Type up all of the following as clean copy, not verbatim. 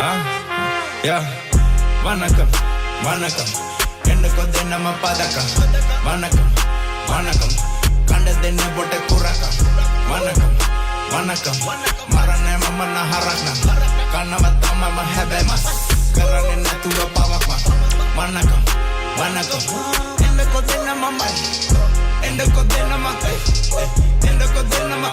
Yeah, Wanakkam Waනකම් එන්නකො දෙන්නම පදකම් Wanakkam Waනකම් කණ්ඩ දෙන්න බොට කුරකම් Wanakkam Waනකම් මරන්නේ මම නහරක් නම් කන්නව තමම හැබැයි මස් කරන්නේ නැතුව පවක් Wanakkam Waනකම් එන්නකො දෙන්නම මයි එන්නකො දෙන්නම එන්නකො දෙන්නම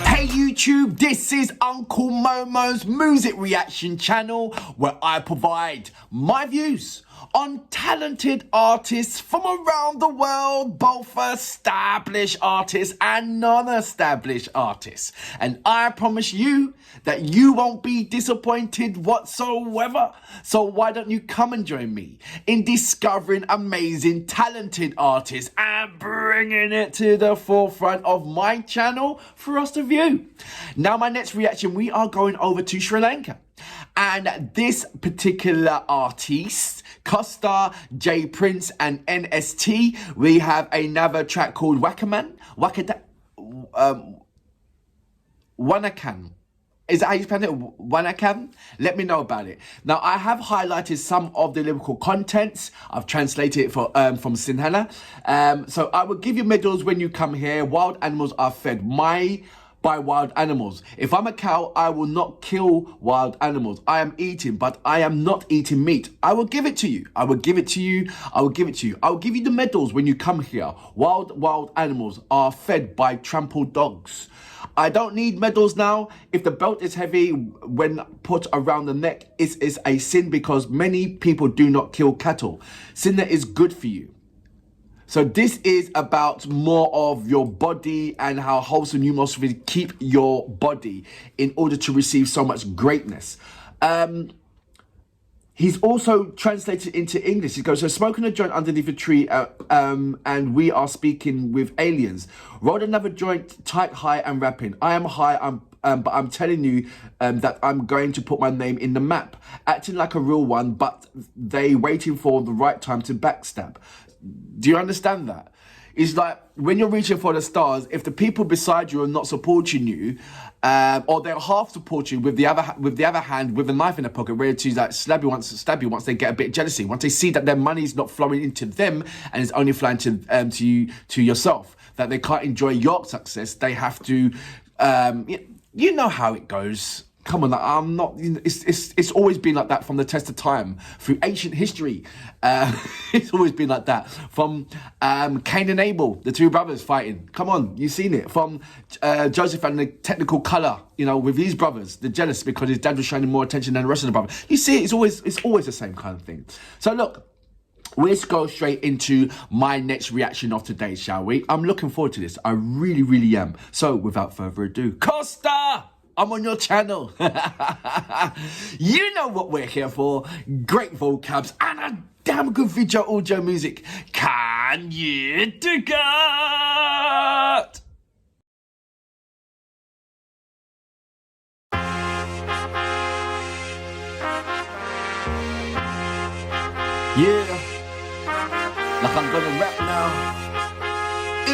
Hey YouTube, this is Uncle Momo's music reaction channel where I provide my views on talented artists from around the world, both established artists and non-established artists. And I promise you that you won't be disappointed whatsoever. So why don't you come and join me in discovering amazing, talented artists and bringing it to the forefront of my channel for us to view. Now, my next reaction, we are going over to Sri Lanka. And this particular artist, Costa, Princce and NST, we have another track called Wanakkam. Is that how you spell it? Wanakkam? Let me know about it. Now, I have highlighted some of the lyrical contents. I've translated it from Sinhala. So I will give you medals when you come here. Wild animals are fed by wild animals. If I'm a cow, I will not kill wild animals. I am eating, but I am not eating meat. I will give it to you. I will give it to you. I will give it to you. I will give you the medals when you come here. Wild animals are fed by trampled dogs. I don't need medals now. If the belt is heavy when put around the neck, it is a sin because many people do not kill cattle. Sin is good for you. So this is about more of your body and how wholesome you must really keep your body in order to receive so much greatness. He's also translated into English. He goes, so smoking a joint underneath a tree and we are speaking with aliens. Rolled another joint, tight, high and rapping. I am high, but I'm telling you that I'm going to put my name in the map. Acting like a real one, but they waiting for the right time to backstab. Do you understand that? It's like when you're reaching for the stars, if the people beside you are not supporting you, or they're half supporting you with the other hand with a knife in their pocket, ready to like stab you once they get a bit jealousy, once they see that their money's not flowing into them and it's only flowing to yourself, that they can't enjoy your success, they have to, you know how it goes. Come on, I'm not. It's always been like that from the test of time through ancient history. It's always been like that from Cain and Abel, the two brothers fighting. Come on, you've seen it from Joseph and the technical color. You know, with these brothers, they're jealous because his dad was showing more attention than the rest of the brothers. You see, it's always the same kind of thing. So look. Let's go straight into my next reaction of today, shall we? I'm looking forward to this. I really, really am. So, without further ado, Costa! I'm on your channel. You know what we're here for. Great vocabs and a damn good video audio music. Can you dig it? Yeah. Like I'm gonna rap now.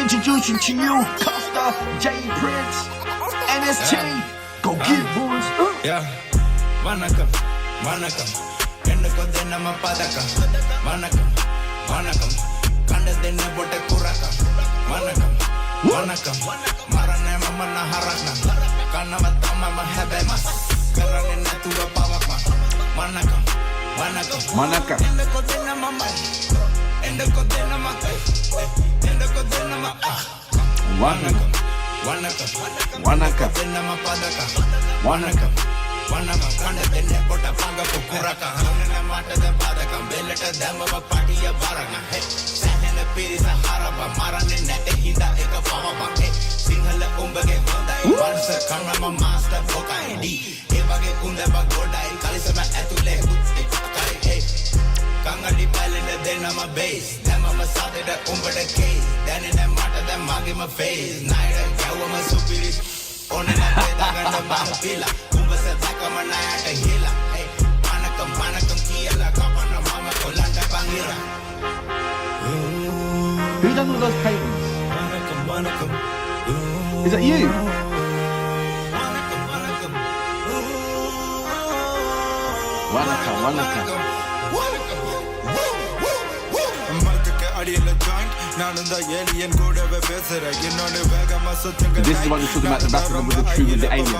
Introducing to you, Costa, Princce, NST. Go get boys. Yeah. Wanakkam එන්නකො දෙන්නම පදකම් Wanakkam කණ්ඩ දෙන්න බොට කුරකම් Wanakkam මරන්නේ මම නහරක් නම් කන්නව තමම හැබැයි මස් කරන්නේ නැතුව පවක් Wanakkam එන්නකො දෙන්නම මයි එන්නකො දෙන්නම එන්නකො දෙන්නම Wanakkam දෙන්නම පදකම් Wanakkam කණ්ඩ දෙන්න බොට පංග කුරකම් හරන මටද පදකම් බෙල්ලට දැමව පටිය බරග සැහෙන පිරිස හරබ මරන්නේ නැට හිඳ එක පවබක් සිංහල උඹගේ හොඳයි වර්ෂ කන්නම මාස්ටර් පොකයිඩි ඒ වගේ කුඳබ ගොඩයි කලිසම ඇතුලේ කරයි කංගඩි පැලෙන දෙන්නම බේස් දැමම සාදෙට උඹට කේස් දැනෙන මටද මගේම ෆේස් නයිර ගැවම සුපිරි ඕනේ නැතේ දගන්න බම්පිලා උඹස දැකම ණයට හිලා Wanakkam කියලා කපන මම කොලන්ට බංගිරා Who done all those paintings? Wanakkam Is that you? Wanakkam Waನಕ. This is what you're talking about, the rapping with the tree with the aliens.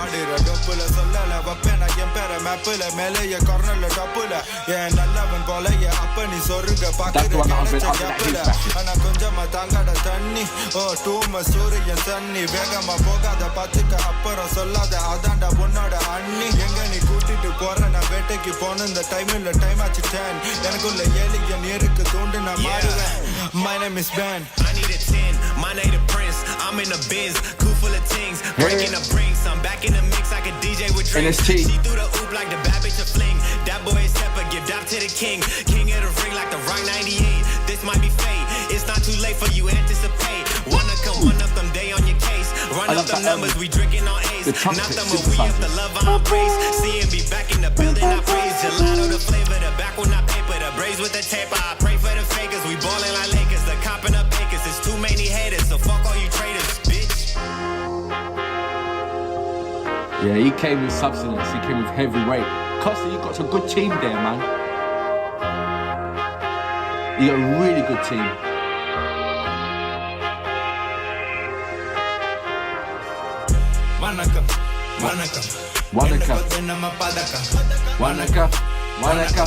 That's the one that I was with after that Hesh My name is Ben. I need a 10. My name is Prince. I'm in the biz. Cool full of things. Breaking the brinks. I'm back in the mix. I can DJ with drinks. NST. She threw the oop like the bad bitch a fling. That boy is stepper. Give dap to the king. King of the ring like the Rock 98. This might be fate. It's not too late for you. Anticipate. Wanna come one up them day on your case. Run up the numbers. We drinking on Ace. Not them, but we up the love on our praise. CMB back in the building. I praise. Gelato the flavor. The back when I paper. The braids with the taper. I pray for the fakers. We ballin' like Lakers. The copping up acres. There's too many haters. So fuck all you traders, bitch. Yeah, he came with substance. He came with heavyweight. Costa, you got a good team there, man. You got a really good team. Wanakkam Waನಕ. Waನಕ Waನಕ Waನಕ.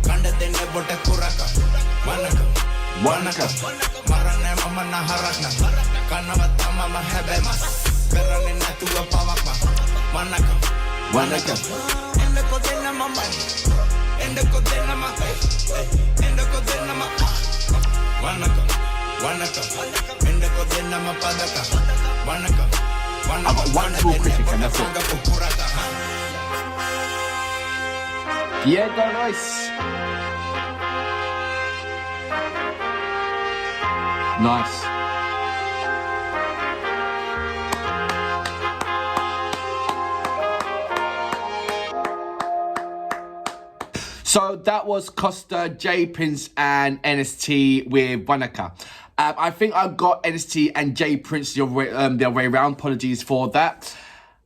Kandadenne botta kuraka. Wanakkam Waನಕ. Marane mama na harakna. Kanavata mama hebema. Perane natuwa pavakma. Wanakkam Waನಕ. Endako denna mama. Endako denna mama. Endako denna mama. Wanakkam Endako denna mama padaka. Wanakkam I got one full critic and that's it. Yeah, go Royce. Nice. So that was Costa, J Prince and NST with Wanakkam. I think I got NST and J Prince the other way around. Apologies for that.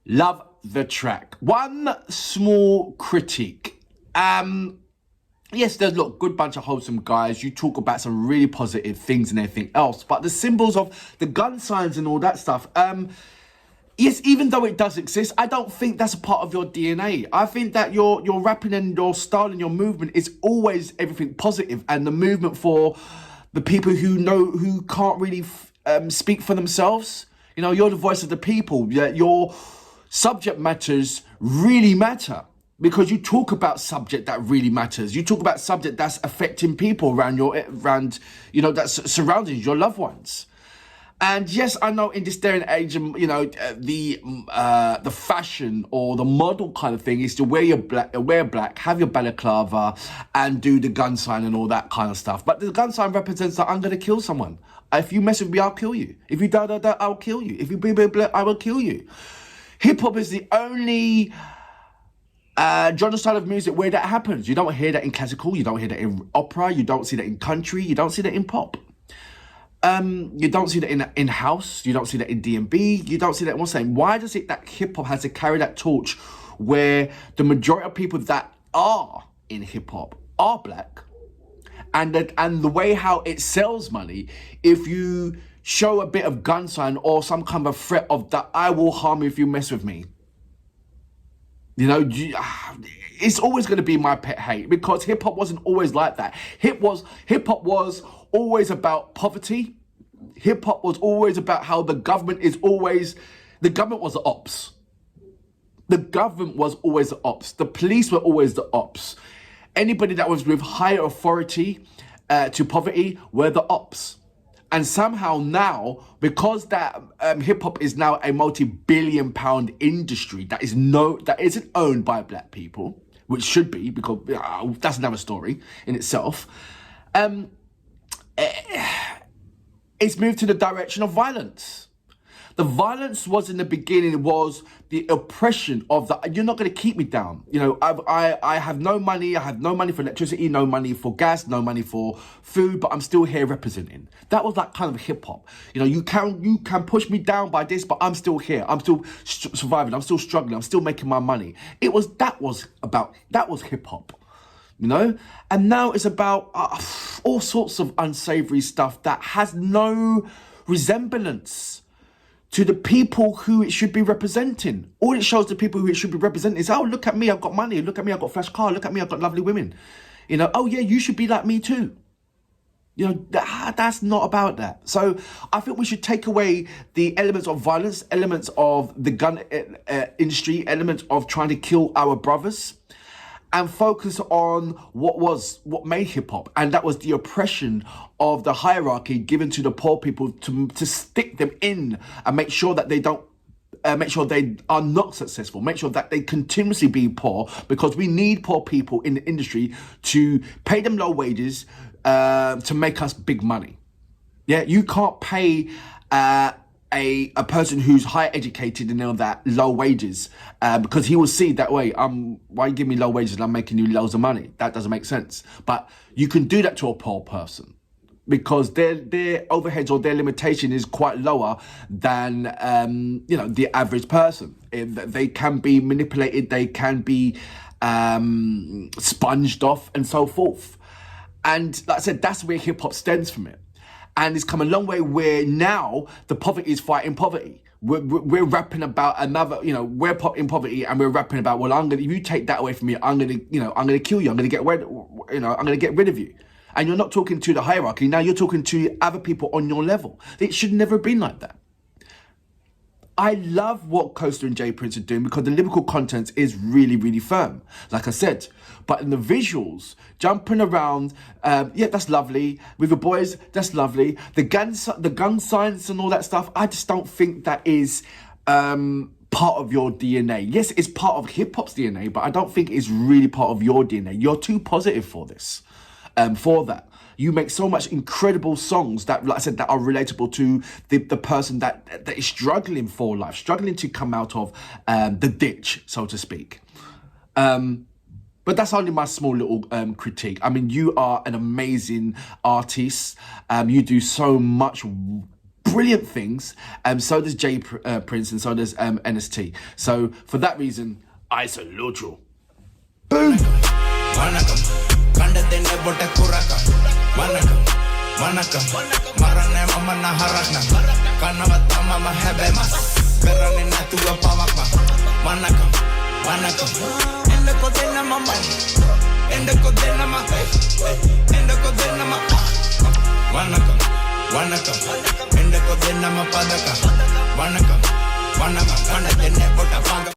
Love the track. One small critique. Yes, there's good bunch of wholesome guys. You talk about some really positive things and everything else, but the symbols of the gun signs and all that stuff. Yes, even though it does exist, I don't think that's a part of your DNA. I think that your rapping and your style and your movement is always everything positive, and the movement for the people who can't really speak for themselves. You know, you're the voice of the people. Your subject matters really matter because you talk about subject that really matters. You talk about subject that's affecting people around that's surrounding your loved ones. And yes, I know in this day and age, the fashion or the model kind of thing is to wear black, have your balaclava, and do the gun sign and all that kind of stuff. But the gun sign represents that I'm going to kill someone. If you mess with me, I'll kill you. If you da, I'll kill you. If you be black, I will kill you. Hip hop is the only genre style of music where that happens. You don't hear that in classical. You don't hear that in opera. You don't see that in country. You don't see that in pop. You don't see that in house. You don't see that in D&B. You don't see that in what's saying. Why does it that hip hop has to carry that torch where the majority of people that are in hip hop are black, and the way how it sells money, if you show a bit of gun sign or some kind of threat of that I will harm you if you mess with me. You know, it's always going to be my pet hate because hip hop wasn't always like that. Hip hop was always about poverty. Hip hop was always about how the government was the ops. The government was always the ops. The police were always the ops. Anybody that was with higher authority to poverty were the ops. And somehow now, because that hip hop is now a multi-billion pound industry that isn't owned by black people, which should be, because that's another story in itself. It's moved to the direction of violence. The violence was in the beginning was the oppression of the, you're not going to keep me down. You know, I have no money. I have no money for electricity, no money for gas, no money for food, but I'm still here representing. That was that kind of hip hop. You know, you can push me down by this, but I'm still here. I'm still surviving. I'm still struggling. I'm still making my money. That was hip hop. you know? And now it's about all sorts of unsavory stuff that has no resemblance to the people who it should be representing. All it shows the people who it should be representing is, oh, look at me, I've got money. Look at me, I've got a flash car. Look at me, I've got lovely women. You know, oh yeah, you should be like me too. You know, that's not about that. So I think we should take away the elements of violence, elements of the gun industry, elements of trying to kill our brothers, and focus on what made hip hop, and that was the oppression of the hierarchy given to the poor people to stick them in and make sure that they don't. Make sure they are not successful, make sure that they continuously be poor, because we need poor people in the industry to pay them low wages to make us big money. Yeah, you can't pay a person who's higher educated and all that low wages because he will see that way, why you give me low wages and I'm making you loads of money? That doesn't make sense. But you can do that to a poor person, because their overheads or their limitation is quite lower than the average person. They can be manipulated, they can be sponged off and so forth. And like I said, that's where hip hop stems from it. And it's come a long way where now the poverty is fighting poverty. We're rapping about another, we're in poverty and we're rapping about, well, if you take that away from me, I'm gonna kill you. I'm gonna get rid of you. And you're not talking to the hierarchy, now you're talking to other people on your level. It should never have been like that. I love what Costa and J Prince are doing because the lyrical content is really, really firm, like I said. But in the visuals, jumping around, that's lovely. With the boys, that's lovely. The gun signs and all that stuff, I just don't think that is part of your DNA. Yes, it's part of hip-hop's DNA, but I don't think it's really part of your DNA. You're too positive for this. For that, you make so much incredible songs that, like I said, that are relatable to the person that is struggling for life, struggling to come out of the ditch, so to speak. But that's only my small little critique. I mean, you are an amazing artist. You do so much brilliant things. So does J Prince and so does NST. So for that reason, I salute you. Boom. Wanakkam. Kandadenne botta kuraka. Wanakkam. Marane mama na harakna. Kanavatta mama hebema. Karane natuwa pawakma. Wanakkam. Ende kodena mama. Ende kodena mama. Ende kodena mama. Wanakkam. Ende kodena mama padaka. Wanakkam. Kandadenne botta panga.